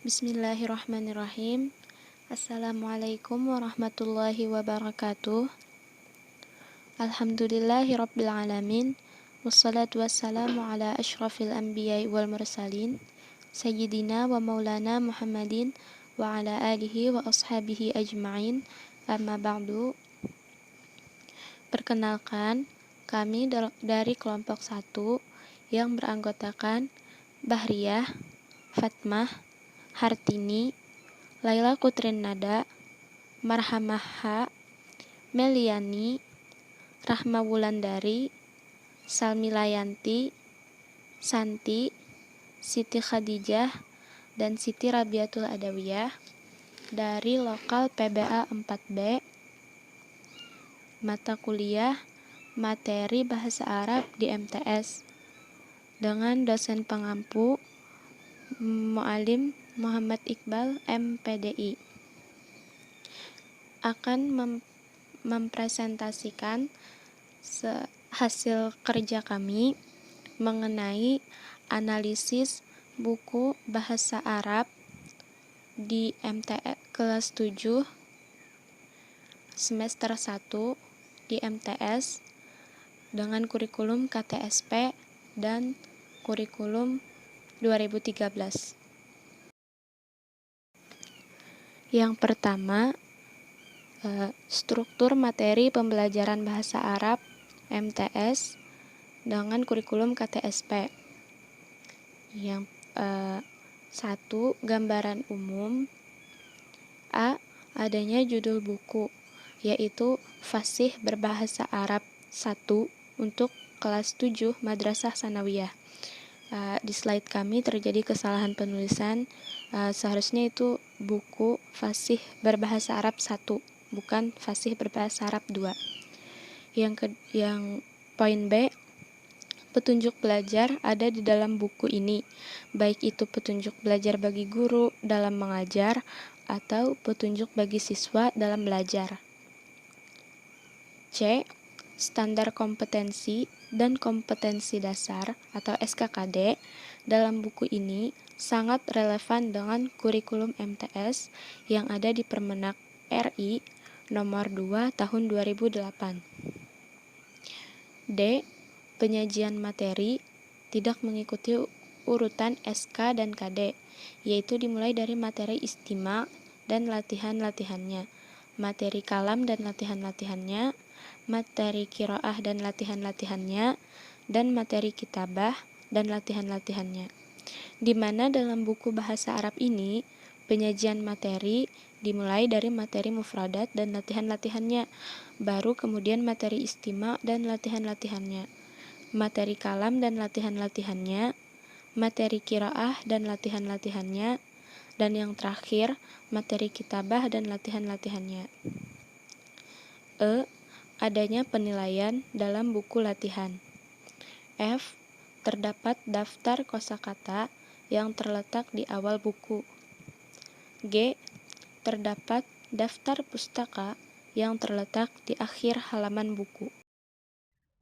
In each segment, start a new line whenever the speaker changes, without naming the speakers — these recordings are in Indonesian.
Bismillahirrahmanirrahim. Assalamualaikum warahmatullahi wabarakatuh. Alhamdulillahirabbil alamin. Wassalatu wassalamu ala asyrafil anbiya'i wal mursalin sayyidina wa maulana Muhammadin wa ala alihi wa ashabihi ajma'in. Amma ba'du. Perkenalkan, kami dari kelompok 1 yang beranggotakan Bahriyah, Fatmah, Hartini, Laila Kutrinnada, Marhamaha, Meliani, Rahma Wulandari, Salmi Layanti, Santi, Siti Khadijah, dan Siti Rabiatul Adawiyah dari lokal PBA 4B, mata kuliah materi Bahasa Arab di MTS dengan dosen pengampu Mu'alim Muhammad Iqbal MPDI. Akan mempresentasikan hasil kerja kami mengenai analisis buku Bahasa Arab di MTS kelas 7 semester 1 di MTS dengan kurikulum KTSP dan kurikulum 2013. Yang pertama, struktur materi pembelajaran Bahasa Arab MTS dengan kurikulum KTSP. Yang 1. Gambaran umum. A. Adanya judul buku, yaitu Fasih Berbahasa Arab 1 untuk kelas 7 Madrasah Sanawiyah. Di slide kami terjadi kesalahan penulisan. Seharusnya itu buku Fasih Berbahasa Arab 1, bukan Fasih Berbahasa Arab 2. Yang poin B, petunjuk belajar ada di dalam buku ini, baik itu petunjuk belajar bagi guru dalam mengajar atau petunjuk bagi siswa dalam belajar. C. Standar kompetensi dan kompetensi dasar atau SKKD dalam buku ini sangat relevan dengan kurikulum MTS yang ada di Permenak RI nomor 2 tahun 2008. D. Penyajian materi tidak mengikuti urutan SK dan KD, yaitu dimulai dari materi istima dan latihan-latihannya, materi kalam dan latihan-latihannya, materi qiraah dan latihan-latihannya, dan materi kitabah dan latihan-latihannya. Di mana dalam buku Bahasa Arab ini, penyajian materi dimulai dari materi mufradat dan latihan-latihannya, baru kemudian materi istima dan latihan-latihannya, materi kalam dan latihan-latihannya, materi qiraah dan latihan-latihannya, dan yang terakhir, materi kitabah dan latihan-latihannya. E. Adanya penilaian dalam buku latihan. F. Terdapat daftar kosakata yang terletak di awal buku. G. Terdapat daftar pustaka yang terletak di akhir halaman buku.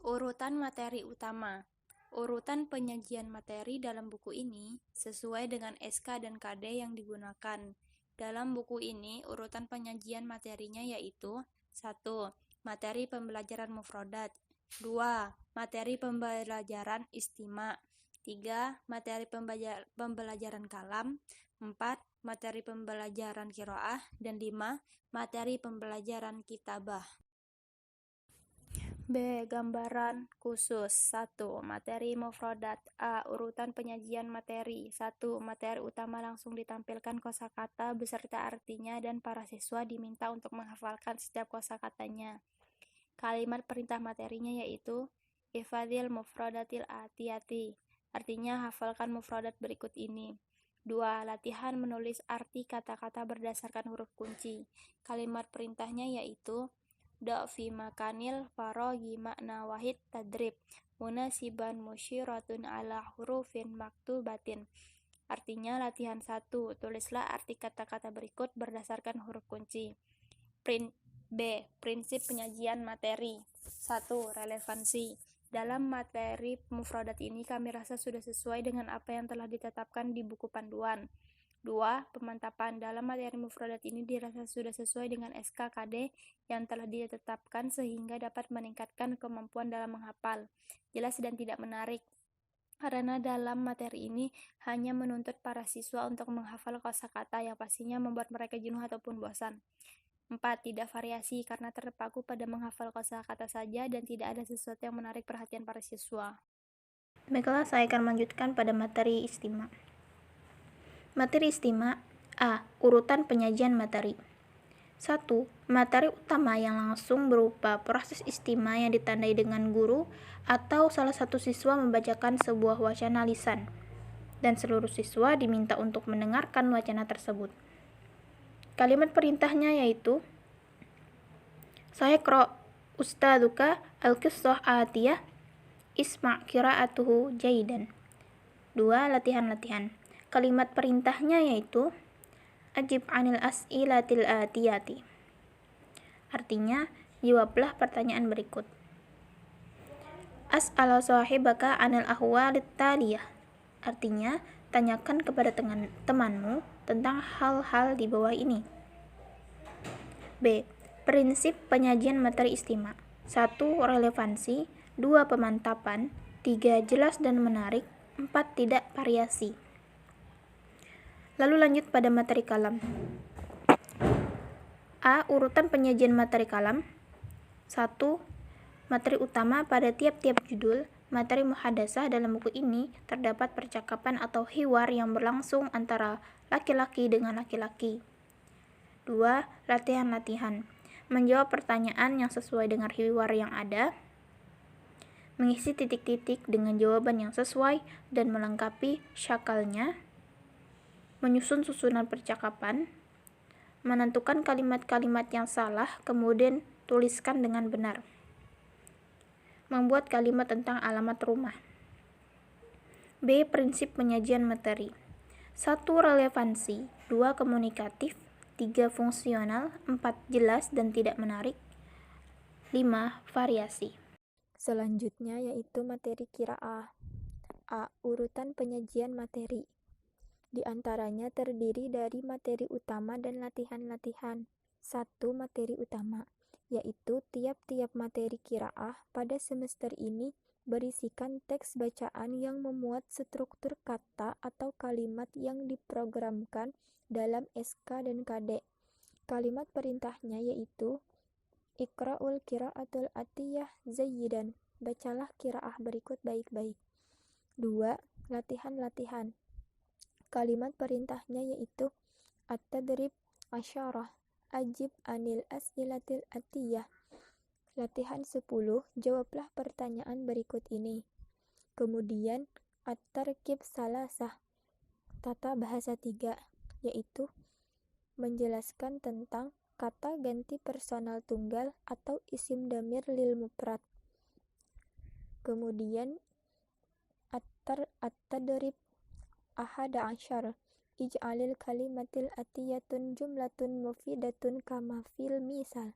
Urutan materi utama. Urutan penyajian materi dalam buku ini sesuai dengan SK dan KD yang digunakan. Dalam buku ini, urutan penyajian materinya yaitu 1. Materi pembelajaran mufradat, 2. Materi pembelajaran istima, 3. Materi pembelajaran kalam, 4. Materi pembelajaran qiraah, dan 5. Materi pembelajaran kitabah. B. Gambaran khusus. 1. Materi mufradat. A. Urutan penyajian materi. 1. Materi utama langsung ditampilkan kosakata beserta artinya dan para siswa diminta untuk menghafalkan setiap kosakatanya. Kalimat perintah materinya yaitu Ihfadzil mufradatil atiyati. Artinya hafalkan mufradat berikut ini. 2. Latihan menulis arti kata-kata berdasarkan huruf kunci. Kalimat perintahnya yaitu Da' fi makanil faraghi makna wahid tadrib munasiban musyiratun ala hurufin maktubatin. Artinya latihan 1, tulislah arti kata-kata berikut berdasarkan huruf kunci. B. Prinsip penyajian materi. 1. Relevansi. Dalam materi mufradat ini kami rasa sudah sesuai dengan apa yang telah ditetapkan di buku panduan. 2. Pemantapan. Dalam materi mufradat ini dirasa sudah sesuai dengan SKKD yang telah ditetapkan sehingga dapat meningkatkan kemampuan dalam menghafal. Jelas dan tidak menarik. Karena dalam materi ini hanya menuntut para siswa untuk menghafal kosakata yang pastinya membuat mereka jenuh ataupun bosan. 4. Tidak variasi, karena terpaku pada menghafal kosakata saja dan tidak ada sesuatu yang menarik perhatian para siswa.
Baiklah, saya akan melanjutkan pada materi istima. Materi istima. A. Urutan penyajian materi. 1. Materi utama yang langsung berupa proses istima yang ditandai dengan guru atau salah satu siswa membacakan sebuah wacana lisan, dan seluruh siswa diminta untuk mendengarkan wacana tersebut. Kalimat perintahnya yaitu Sayaqra ustaduka al-qissah atiyah isma' qira'atuhu jaidan. 2. Latihan-latihan. Kalimat perintahnya yaitu Ajib anil as'ilatil atiyati. Artinya, jawablah pertanyaan berikut. As'ala sahibaka anil ahwalit taliyah. Artinya, tanyakan kepada temanmu tentang hal-hal di bawah ini. B. Prinsip penyajian materi istima. 1. Relevansi. 2. Pemantapan. 3. Jelas dan menarik. 4. Tidak variasi. Lalu lanjut pada materi kalam. A. Urutan penyajian materi kalam. 1. Materi utama pada tiap-tiap judul. Materi muhadasah dalam buku ini terdapat percakapan atau hiwar yang berlangsung antara laki-laki dengan laki-laki. 2. Latihan-latihan. Menjawab pertanyaan yang sesuai dengan hiwar yang ada. Mengisi titik-titik dengan jawaban yang sesuai dan melengkapi syakalnya. Menyusun susunan percakapan, menentukan kalimat-kalimat yang salah, kemudian tuliskan dengan benar. Membuat kalimat tentang alamat rumah. B. Prinsip penyajian materi. 1. Relevansi. 2. Komunikatif. 3. Fungsional. 4. Jelas dan tidak menarik. 5. Variasi.
Selanjutnya yaitu materi qiraah. A. Urutan penyajian materi. Di antaranya terdiri dari materi utama dan latihan-latihan. 1. Materi utama, yaitu tiap-tiap materi qiraah pada semester ini berisikan teks bacaan yang memuat struktur kata atau kalimat yang diprogramkan dalam SK dan KD. Kalimat perintahnya yaitu Iqra'ul qira'atul atiyah zayyidan. Bacalah qiraah berikut baik-baik. 2. Latihan-latihan. Kalimat perintahnya yaitu At-tadrib asyarah. Ajib anil as'ilatil atiyah. Latihan 10. Jawablah pertanyaan berikut ini. Kemudian At-tarkib salasah. Tata bahasa 3, yaitu menjelaskan tentang kata ganti personal tunggal atau isim damir lil mufrad. Kemudian At-tadrib ahada asyar. Ij'alil kalimatil atiyatun jumlatun mufidatun kama fil misal.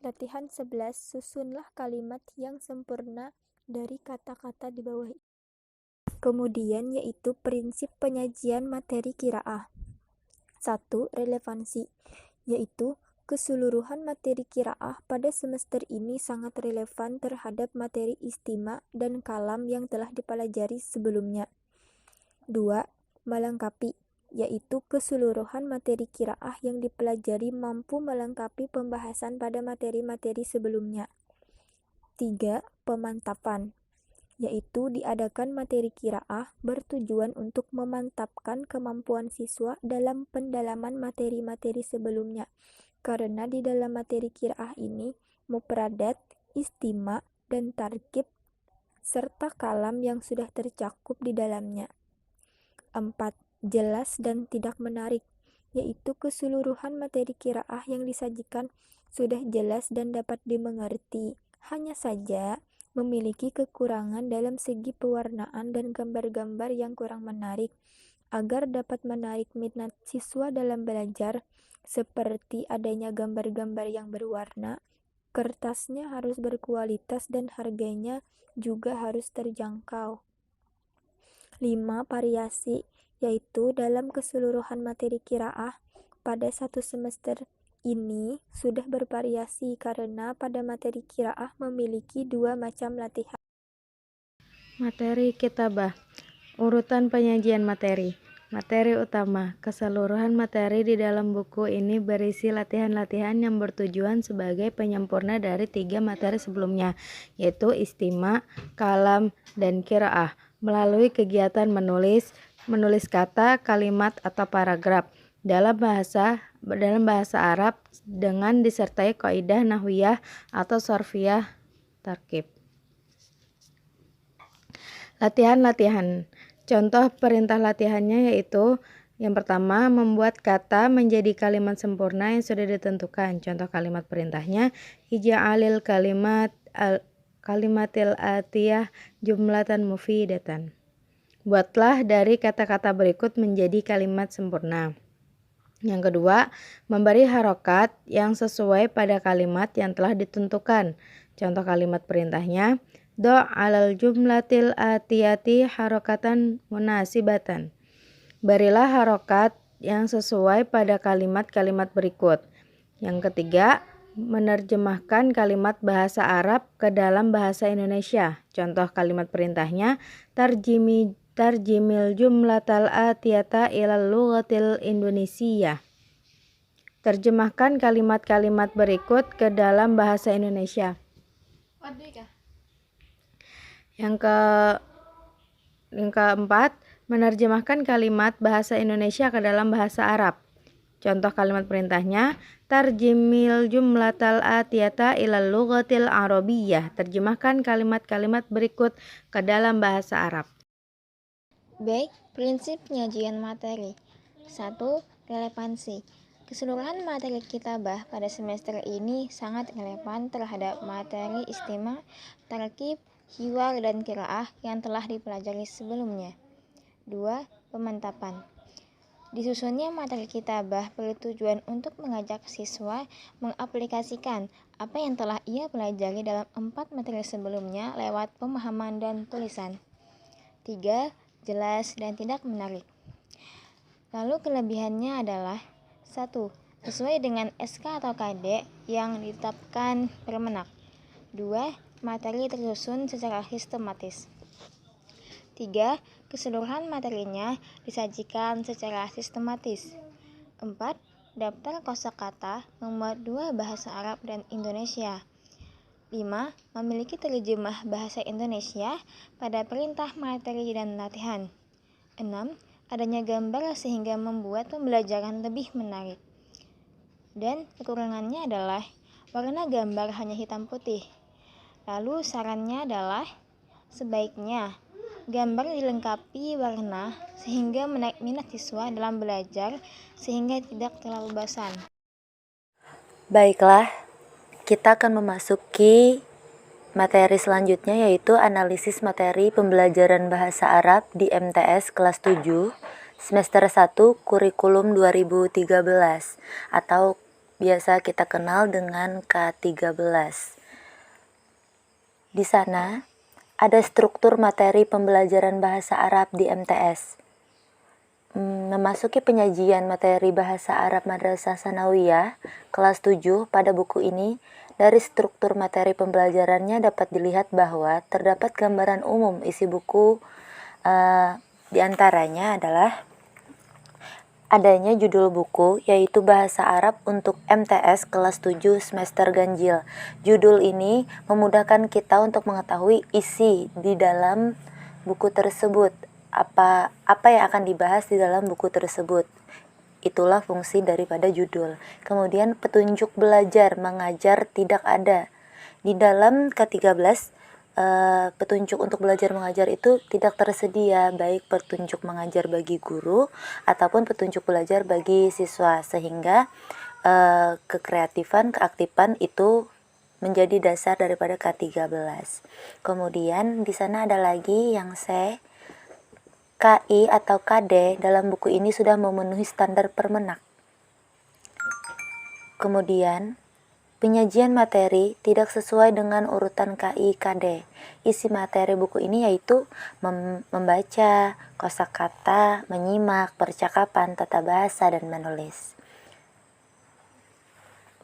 Latihan 11. Susunlah kalimat yang sempurna dari kata-kata di bawah. Kemudian yaitu prinsip penyajian materi qiraah. 1. Relevansi, yaitu keseluruhan materi qiraah pada semester ini sangat relevan terhadap materi istima dan kalam yang telah dipelajari sebelumnya. 2. Melengkapi, yaitu keseluruhan materi qiraah yang dipelajari mampu melengkapi pembahasan pada materi-materi sebelumnya. 3. Pemantapan, yaitu diadakan materi qiraah bertujuan untuk memantapkan kemampuan siswa dalam pendalaman materi-materi sebelumnya, karena di dalam materi qiraah ini mufradat, istima, dan tarkib serta kalam yang sudah tercakup di dalamnya. 4. Jelas dan tidak menarik, yaitu keseluruhan materi qiraah yang disajikan sudah jelas dan dapat dimengerti, hanya saja memiliki kekurangan dalam segi pewarnaan dan gambar-gambar yang kurang menarik. Agar dapat menarik minat siswa dalam belajar, seperti adanya gambar-gambar yang berwarna, kertasnya harus berkualitas dan harganya juga harus terjangkau. 5. Variasi, yaitu dalam keseluruhan materi qiraah pada satu semester ini sudah bervariasi karena pada materi qiraah memiliki dua macam latihan.
Materi kitabah. Urutan penyajian materi. Materi utama. Keseluruhan materi di dalam buku ini berisi latihan-latihan yang bertujuan sebagai penyempurna dari 3 materi sebelumnya, yaitu istima, kalam, dan qiraah, melalui kegiatan menulis kata, kalimat, atau paragraf dalam bahasa Arab dengan disertai kaidah nahwiyah atau sarfiyah tarkib. Latihan-latihan. Contoh perintah latihannya yaitu yang pertama, membuat kata menjadi kalimat sempurna yang sudah ditentukan. Contoh kalimat perintahnya, ija'alil kalimatil atiyah jumlatan mufidatan. Buatlah dari kata-kata berikut menjadi kalimat sempurna. Yang kedua, memberi harokat yang sesuai pada kalimat yang telah ditentukan. Contoh kalimat perintahnya, do' alal jumlatil atiyati harokatan munasibatan. Berilah harokat yang sesuai pada kalimat-kalimat berikut. Yang ketiga, menerjemahkan kalimat bahasa Arab ke dalam bahasa Indonesia. Contoh kalimat perintahnya, tarjimil jumlatal atiyata ilal lughatil Indonesia. Terjemahkan kalimat-kalimat berikut ke dalam bahasa Indonesia. Yang keempat, menerjemahkan kalimat bahasa Indonesia ke dalam bahasa Arab. Contoh kalimat perintahnya, tarjimil jumlatal atiyata ilal lughatil arabiyyah. Terjemahkan kalimat-kalimat berikut ke dalam bahasa Arab.
Baik, prinsip penyajian materi. 1. Relevansi. Keseluruhan materi kitabah pada semester ini sangat relevan terhadap materi istima, tarkib, hiwar, dan qiraah yang telah dipelajari sebelumnya. 2. Pemantapan. Disusunnya materi kitabah bertujuan untuk mengajak siswa mengaplikasikan apa yang telah ia pelajari dalam 4 materi sebelumnya lewat pemahaman dan tulisan. 3. Jelas dan tidak menarik. Lalu kelebihannya adalah 1. Sesuai dengan SK atau KD yang ditetapkan Permenak. 2. Materi tersusun secara sistematis. 3. Keseluruhan materinya disajikan secara sistematis. 4. Daftar kosakata memuat 2 bahasa Arab dan Indonesia. 5. Memiliki terjemah bahasa Indonesia pada perintah materi dan latihan. 6. Adanya gambar sehingga membuat pembelajaran lebih menarik. Dan kekurangannya adalah warna gambar hanya hitam putih. Lalu sarannya adalah sebaiknya gambar dilengkapi warna sehingga menarik minat siswa dalam belajar sehingga tidak terlalu bosan.
Baiklah, kita akan memasuki materi selanjutnya yaitu analisis materi pembelajaran bahasa Arab di MTS kelas 7 semester 1 kurikulum 2013 atau biasa kita kenal dengan K13. Di sana ada struktur materi pembelajaran bahasa Arab di MTS. Memasuki penyajian materi bahasa Arab Madrasah Sanawiyah kelas 7 pada buku ini, dari struktur materi pembelajarannya dapat dilihat bahwa terdapat gambaran umum isi buku, di antaranya adalah adanya judul buku yaitu Bahasa Arab untuk MTS kelas 7 semester ganjil. Judul ini memudahkan kita untuk mengetahui isi di dalam buku tersebut. Apa yang akan dibahas di dalam buku tersebut. Itulah fungsi daripada judul. Kemudian petunjuk belajar mengajar tidak ada. Di dalam K13 petunjuk untuk belajar mengajar itu tidak tersedia, baik petunjuk mengajar bagi guru ataupun petunjuk belajar bagi siswa, sehingga kekreatifan, keaktifan itu menjadi dasar daripada K13. Kemudian di sana ada lagi yang KI atau KD dalam buku ini sudah memenuhi standar Permenak. Kemudian Penyajian materi tidak sesuai dengan urutan KI/KD. Isi materi buku ini yaitu membaca, kosakata, menyimak, percakapan, tata bahasa, dan menulis.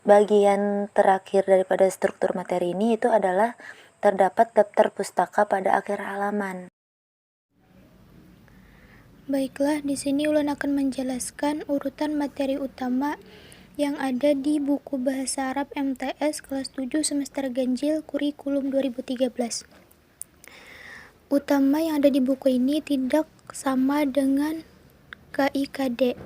Bagian terakhir daripada struktur materi ini itu adalah terdapat daftar pustaka pada akhir halaman.
Baiklah, di sini Ulun akan menjelaskan urutan materi utama yang ada di buku Bahasa Arab MTS kelas 7 semester ganjil kurikulum 2013. Utama yang ada di buku ini tidak sama dengan KI/KD.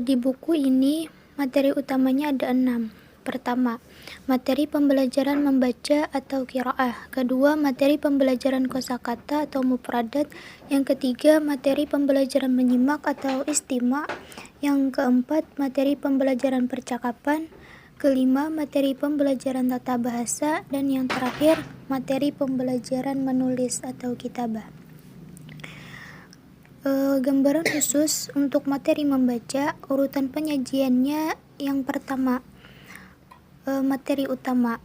Di buku ini materi utamanya ada 6. Pertama, materi pembelajaran membaca atau qiraah. Kedua, materi pembelajaran kosakata atau mufradat. Yang ketiga, materi pembelajaran menyimak atau istima'. Yang keempat, materi pembelajaran percakapan. Kelima, materi pembelajaran tata bahasa. Dan yang terakhir, materi pembelajaran menulis atau kitabah. Gambaran khusus untuk materi membaca, urutan penyajiannya yang pertama, materi utama.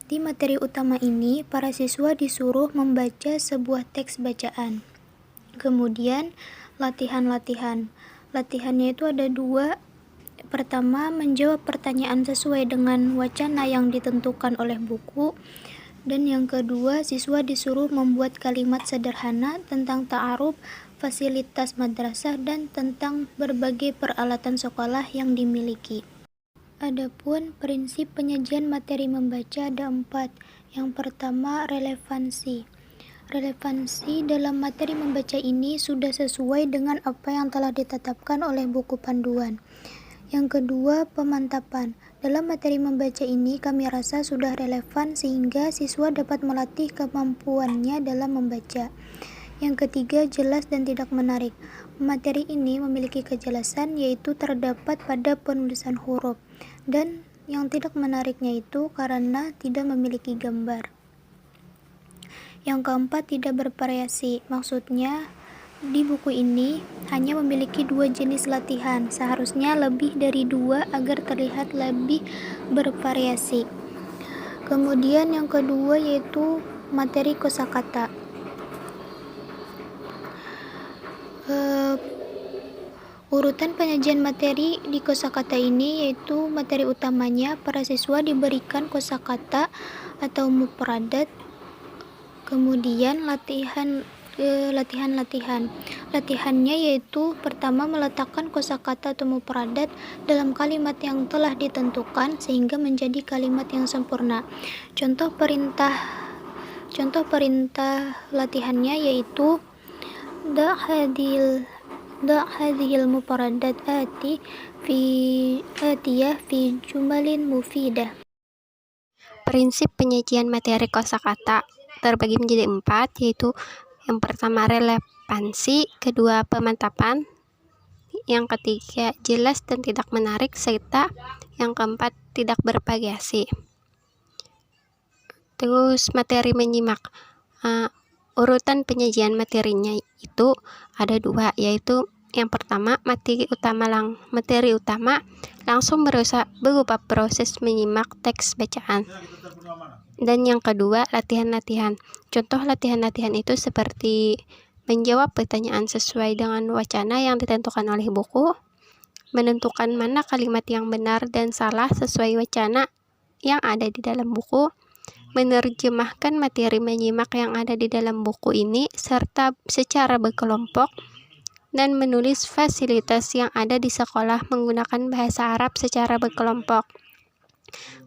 Di materi utama ini, para siswa disuruh membaca sebuah teks bacaan. Kemudian, latihan-latihan. Latihannya itu ada 2. Pertama, menjawab pertanyaan sesuai dengan wacana yang ditentukan oleh buku. Dan yang kedua, siswa disuruh membuat kalimat sederhana tentang ta'aruf, fasilitas madrasah, dan tentang berbagai peralatan sekolah yang dimiliki. Adapun prinsip penyajian materi membaca ada 4. Yang pertama, relevansi. Relevansi dalam materi membaca ini sudah sesuai dengan apa yang telah ditetapkan oleh buku panduan. Yang kedua, pemantapan. Dalam materi membaca ini kami rasa sudah relevan sehingga siswa dapat melatih kemampuannya dalam membaca. Yang ketiga, jelas dan tidak menarik. Materi ini memiliki kejelasan yaitu terdapat pada penulisan huruf, dan yang tidak menariknya itu karena tidak memiliki gambar. Yang keempat, tidak bervariasi. Maksudnya, di buku ini hanya memiliki 2 jenis latihan, seharusnya lebih dari 2 agar terlihat lebih bervariasi. Kemudian yang kedua yaitu materi kosakata. Urutan penyajian materi di kosakata ini yaitu materi utamanya para siswa diberikan kosakata atau mufradat. Kemudian latihan-latihan. Latihannya yaitu pertama meletakkan kosakata atau mufradat dalam kalimat yang telah ditentukan sehingga menjadi kalimat yang sempurna. Contoh perintah latihannya yaitu da hadhil mufradat atiyah fi jumalin mufidah.
Prinsip penyajian materi kosakata terbagi menjadi 4, yaitu yang pertama relevansi, kedua pemantapan, yang ketiga jelas dan tidak menarik, serta yang keempat tidak bervariasi. Terus materi menyimak. Urutan penyajian materinya itu ada 2, yaitu yang pertama materi utama langsung berupa proses menyimak teks bacaan. Dan yang kedua latihan-latihan. Contoh latihan-latihan itu seperti menjawab pertanyaan sesuai dengan wacana yang ditentukan oleh buku, menentukan mana kalimat yang benar dan salah sesuai wacana yang ada di dalam buku, menerjemahkan materi menyimak yang ada di dalam buku ini serta secara berkelompok, dan menulis fasilitas yang ada di sekolah menggunakan bahasa Arab secara berkelompok.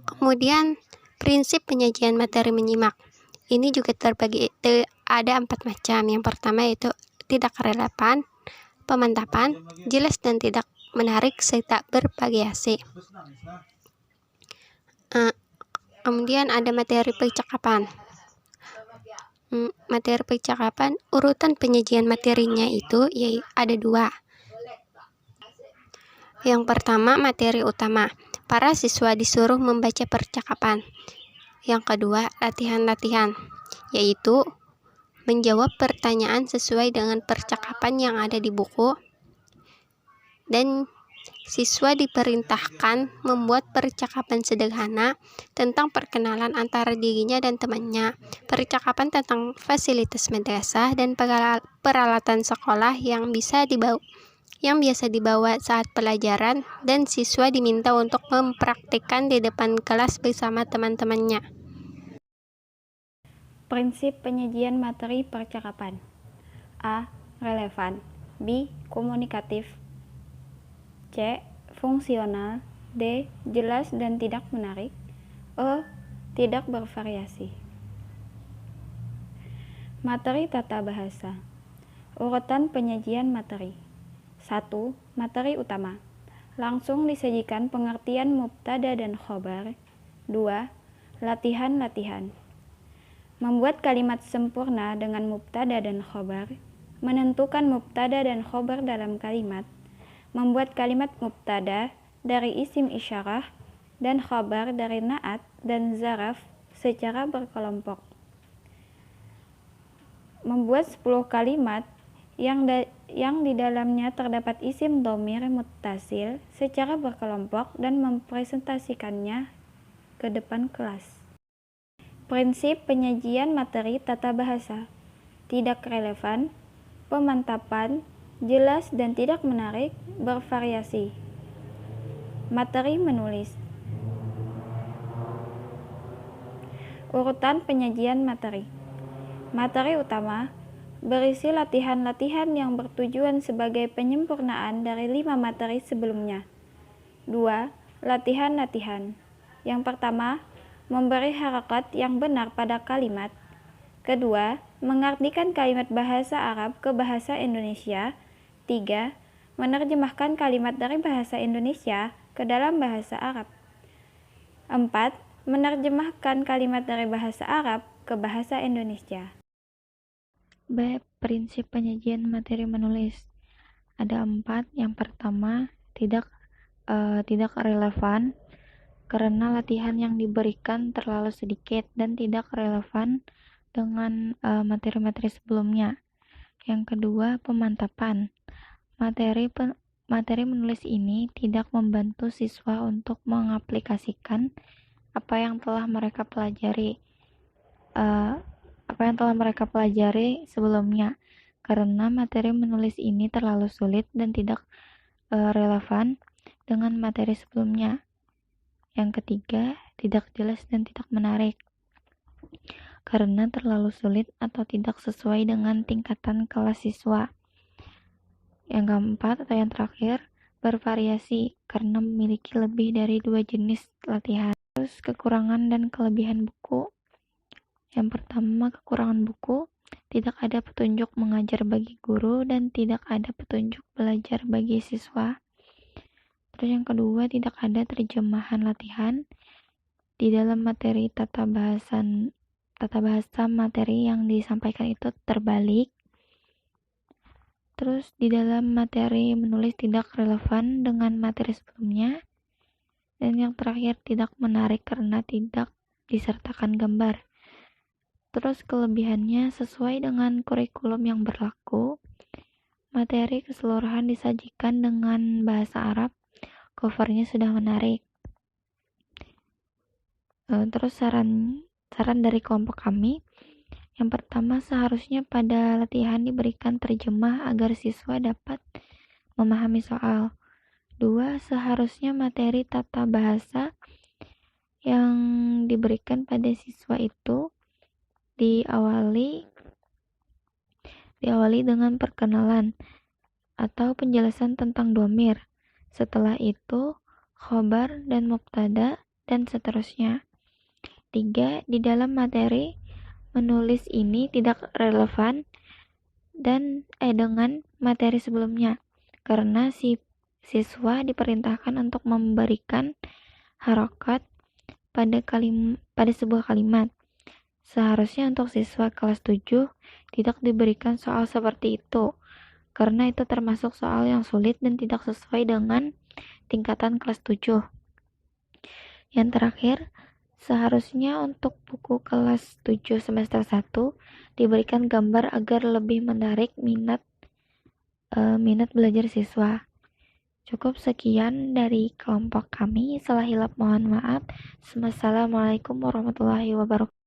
Kemudian prinsip penyajian materi menyimak ini juga ada 4 macam. Yang pertama yaitu tidak relevan, pemantapan, jelas dan tidak menarik, serta bervariasi. Kemudian ada materi percakapan. Materi percakapan, urutan penyajian materinya itu ada 2. Yang pertama materi utama, para siswa disuruh membaca percakapan. Yang kedua latihan-latihan, yaitu menjawab pertanyaan sesuai dengan percakapan yang ada di buku. Dan Siswa diperintahkan membuat percakapan sederhana tentang perkenalan antara dirinya dan temannya, percakapan tentang fasilitas madrasah dan peralatan sekolah yang biasa dibawa saat pelajaran, dan siswa diminta untuk mempraktikkan di depan kelas bersama teman-temannya.
Prinsip penyajian materi percakapan. A. Relevan. B. Komunikatif. C. Fungsional. D. Jelas dan tidak menarik. E. Tidak bervariasi. Materi tata bahasa. Urutan penyajian materi. 1. Materi utama. Langsung disajikan pengertian mubtada dan khobar. 2. Latihan-latihan. Membuat kalimat sempurna dengan mubtada dan khobar. Menentukan mubtada dan khobar dalam kalimat. Membuat kalimat mubtada dari isim isyarah dan khobar dari na'at dan zaraf secara berkelompok. Membuat 10 kalimat yang di dalamnya terdapat isim dhamir muttasil secara berkelompok dan mempresentasikannya ke depan kelas. Prinsip penyajian materi tata bahasa. Tidak relevan, pemantapan, jelas dan tidak menarik, bervariasi. Materi menulis. Urutan penyajian materi. Materi utama berisi latihan-latihan yang bertujuan sebagai penyempurnaan dari 5 materi sebelumnya. 2. Latihan-latihan. Yang pertama, memberi harakat yang benar pada kalimat. Kedua, mengartikan kalimat bahasa Arab ke bahasa Indonesia. 3. Menerjemahkan kalimat dari bahasa Indonesia ke dalam bahasa Arab. 4. Menerjemahkan kalimat dari bahasa Arab ke bahasa Indonesia.
B. Prinsip penyajian materi menulis. Ada 4. Yang pertama, tidak relevan karena latihan yang diberikan terlalu sedikit dan tidak relevan dengan materi-materi sebelumnya. Yang kedua, pemantapan. Materi menulis ini tidak membantu siswa untuk mengaplikasikan apa yang telah mereka pelajari sebelumnya, karena materi menulis ini terlalu sulit dan tidak relevan dengan materi sebelumnya. Yang ketiga, tidak jelas dan tidak menarik, karena terlalu sulit atau tidak sesuai dengan tingkatan kelas siswa. Yang keempat atau yang terakhir, bervariasi karena memiliki lebih dari 2 jenis latihan. Terus kekurangan dan kelebihan buku. Yang pertama, kekurangan buku, tidak ada petunjuk mengajar bagi guru dan tidak ada petunjuk belajar bagi siswa. Terus yang kedua, tidak ada terjemahan latihan. Di dalam materi tata bahasa materi yang disampaikan itu terbalik. Terus di dalam materi menulis tidak relevan dengan materi sebelumnya. Dan yang terakhir, tidak menarik karena tidak disertakan gambar. Terus kelebihannya, sesuai dengan kurikulum yang berlaku, materi keseluruhan disajikan dengan bahasa Arab, covernya sudah menarik. Terus saran dari kelompok kami, yang pertama, seharusnya pada latihan diberikan terjemah agar siswa dapat memahami soal. 2. Seharusnya materi tata bahasa yang diberikan pada siswa itu diawali dengan perkenalan atau penjelasan tentang dhamir. Setelah itu, khobar dan mubtada dan seterusnya. 3. Di dalam materi menulis ini tidak relevan dengan materi sebelumnya, karena siswa diperintahkan untuk memberikan harokat pada sebuah kalimat. Seharusnya untuk siswa kelas 7 tidak diberikan soal seperti itu, karena itu termasuk soal yang sulit dan tidak sesuai dengan tingkatan kelas 7. Yang terakhir, seharusnya untuk buku kelas 7 semester 1 diberikan gambar agar lebih menarik minat belajar siswa. Cukup sekian dari kelompok kami. Salah hilap mohon maaf. Wassalamualaikum warahmatullahi wabarakatuh.